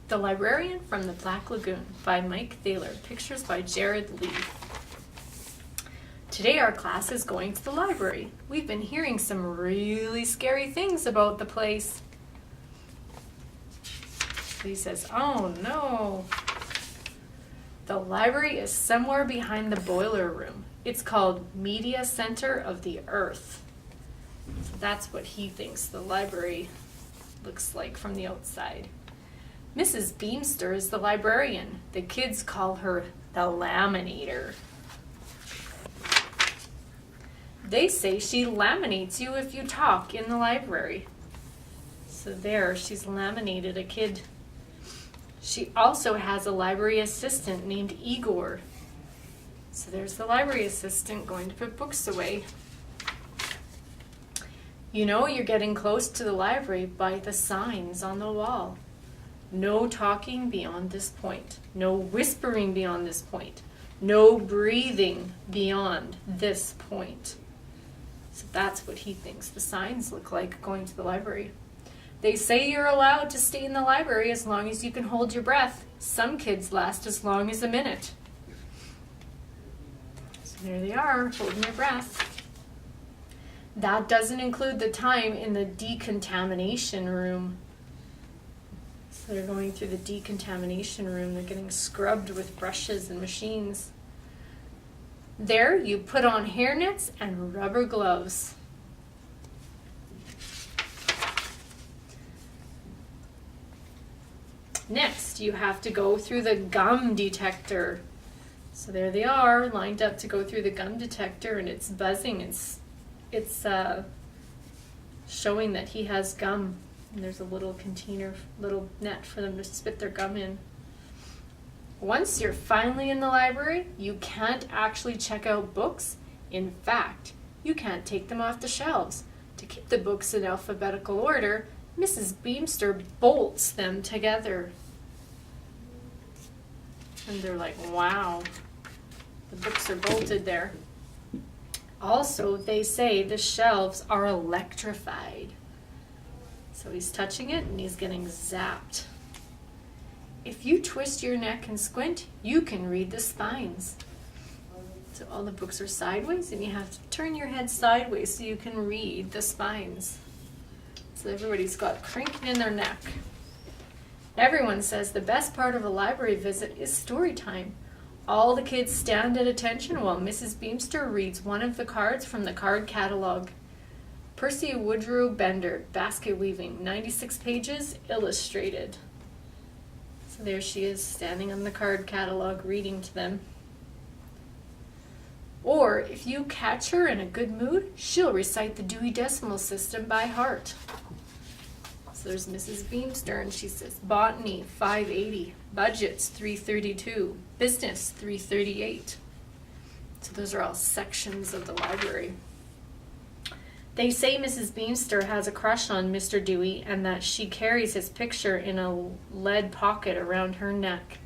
The Librarian from the Black Lagoon by Mike Thaler. Pictures by Jared Lee. Today our class is going to the library. We've been hearing some really scary things about the place. He says, oh no. The library is somewhere behind the boiler room. It's called Media Center of the Earth. So that's what he thinks the library looks like from the outside. Mrs. Beamster is the librarian. The kids call her the laminator. They say she laminates you if you talk in the library. So there, she's laminated a kid. She also has a library assistant named Igor. So there's the library assistant going to put books away. You know you're getting close to the library by the signs on the wall. No talking beyond this point. No whispering beyond this point. No breathing beyond this point. So that's what he thinks the signs look like going to the library. They say you're allowed to stay in the library as long as you can hold your breath. Some kids last as long as a minute. So there they are, holding their breath. That doesn't include the time in the decontamination room. So they're going through the decontamination room. They're getting scrubbed with brushes and machines. There, you put on hairnets and rubber gloves. Next, you have to go through the gum detector. So there they are, lined up to go through the gum detector, and it's buzzing. It's showing that he has gum. And there's a little container, little net for them to spit their gum in. Once you're finally in the library, you can't actually check out books. In fact, you can't take them off the shelves. To keep the books in alphabetical order, Mrs. Beamster bolts them together. And they're like, wow, the books are bolted there. Also, they say the shelves are electrified. So he's touching it and he's getting zapped. If you twist your neck and squint, you can read the spines. So all the books are sideways and you have to turn your head sideways so you can read the spines. So everybody's got crinking in their neck. Everyone says the best part of a library visit is story time. All the kids stand at attention while Mrs. Beamster reads one of the cards from the card catalog. Percy Woodrow Bender, basket weaving, 96 pages, illustrated. So there she is, standing on the card catalog, reading to them. Or, if you catch her in a good mood, she'll recite the Dewey Decimal System by heart. So there's Mrs. Beamster, and she says, Botany, 580, Budgets, 332, Business, 338. So those are all sections of the library. They say Mrs. Beamster has a crush on Mr. Dewey and that she carries his picture in a lead pocket around her neck.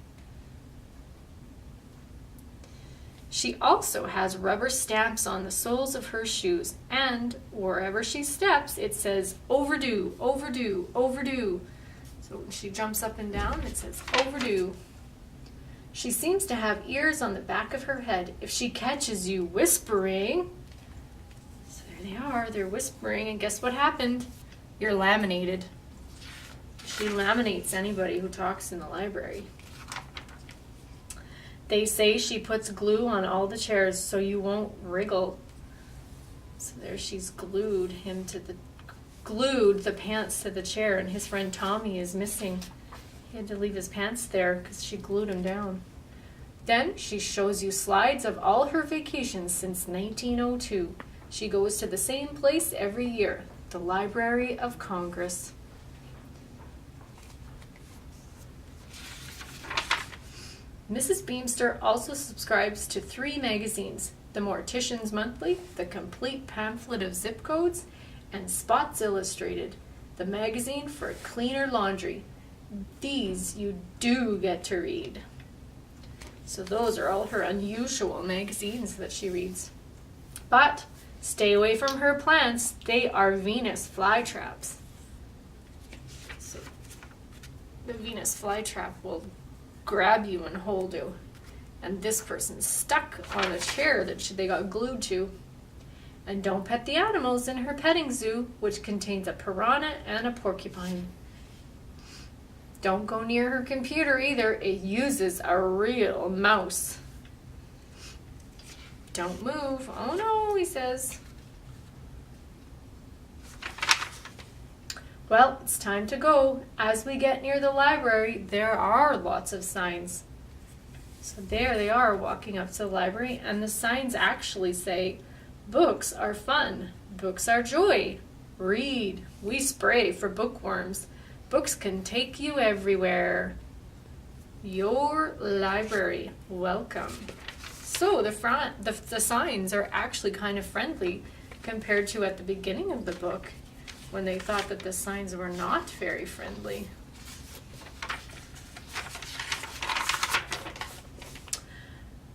She also has rubber stamps on the soles of her shoes, and wherever she steps, it says, overdue, overdue, overdue. So when she jumps up and down, it says, overdue. She seems to have ears on the back of her head. If she catches you whispering, so there they are, they're whispering, and guess what happened? You're laminated. She laminates anybody who talks in the library. They say she puts glue on all the chairs so you won't wriggle. So there she's glued the pants to the chair, and his friend Tommy is missing. He had to leave his pants there because she glued him down. Then she shows you slides of all her vacations since 1902. She goes to the same place every year, the Library of Congress. Mrs. Beamster also subscribes to 3 magazines, The Mortician's Monthly, The Complete Pamphlet of Zip Codes, and Spots Illustrated, the magazine for cleaner laundry. These you do get to read. So those are all her unusual magazines that she reads. But stay away from her plants. They are Venus flytraps. So the Venus flytrap will grab you and hold you. And this person's stuck on a chair that they got glued to. And don't pet the animals in her petting zoo, which contains a piranha and a porcupine. Don't go near her computer either. It uses a real mouse. Don't move. Oh no, he says. Well, it's time to go. As we get near the library, there are lots of signs. So there they are walking up to the library, and the signs actually say, books are fun. Books are joy. Read. We spray for bookworms. Books can take you everywhere. Your library. Welcome. So the signs are actually kind of friendly compared to at the beginning of the book when they thought that the signs were not very friendly.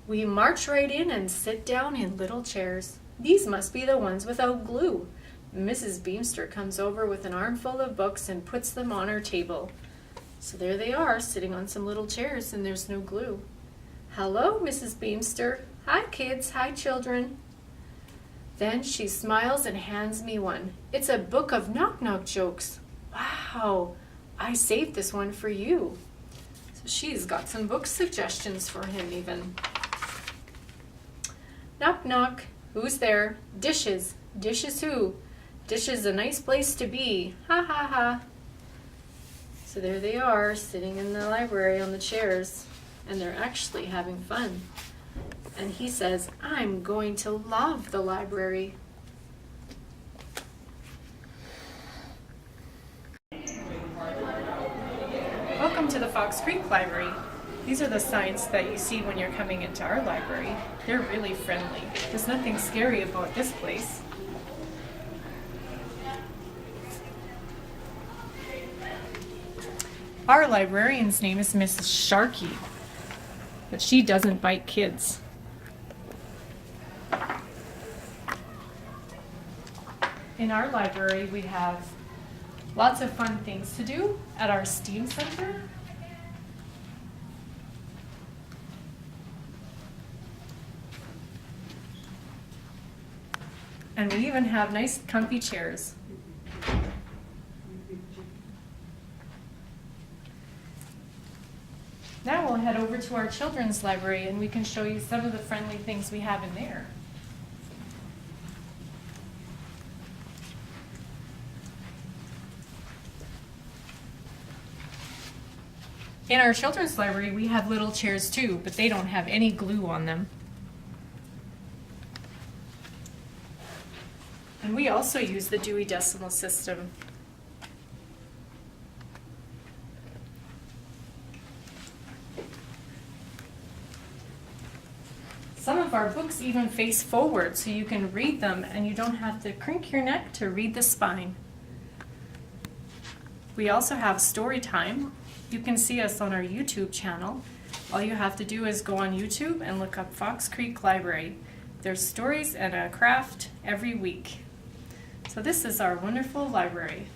We march right in and sit down in little chairs. These must be the ones without glue. Mrs. Beemster comes over with an armful of books and puts them on her table. So there they are, sitting on some little chairs, and there's no glue. Hello, Mrs. Beemster. Hi, kids. Hi, children. Then she smiles and hands me one. It's a book of knock-knock jokes. Wow, I saved this one for you. So she's got some book suggestions for him even. Knock, knock. Who's there? Dishes. Dishes who? Dishes a nice place to be. Ha ha ha. So there they are, sitting in the library on the chairs, and they're actually having fun. And he says, I'm going to love the library. Welcome to the Fox Creek Library. These are the signs that you see when you're coming into our library. They're really friendly. There's nothing scary about this place. Our librarian's name is Mrs. Sharkey, but she doesn't bite kids. In our library, we have lots of fun things to do at our STEAM Center. And we even have nice comfy chairs. Now we'll head over to our children's library and we can show you some of the friendly things we have in there. In our children's library, we have little chairs too, but they don't have any glue on them. And we also use the Dewey Decimal System. Some of our books even face forward so you can read them and you don't have to crink your neck to read the spine. We also have story time. You can see us on our YouTube channel. All you have to do is go on YouTube and look up Fox Creek Library. There's stories and a craft every week. So this is our wonderful library.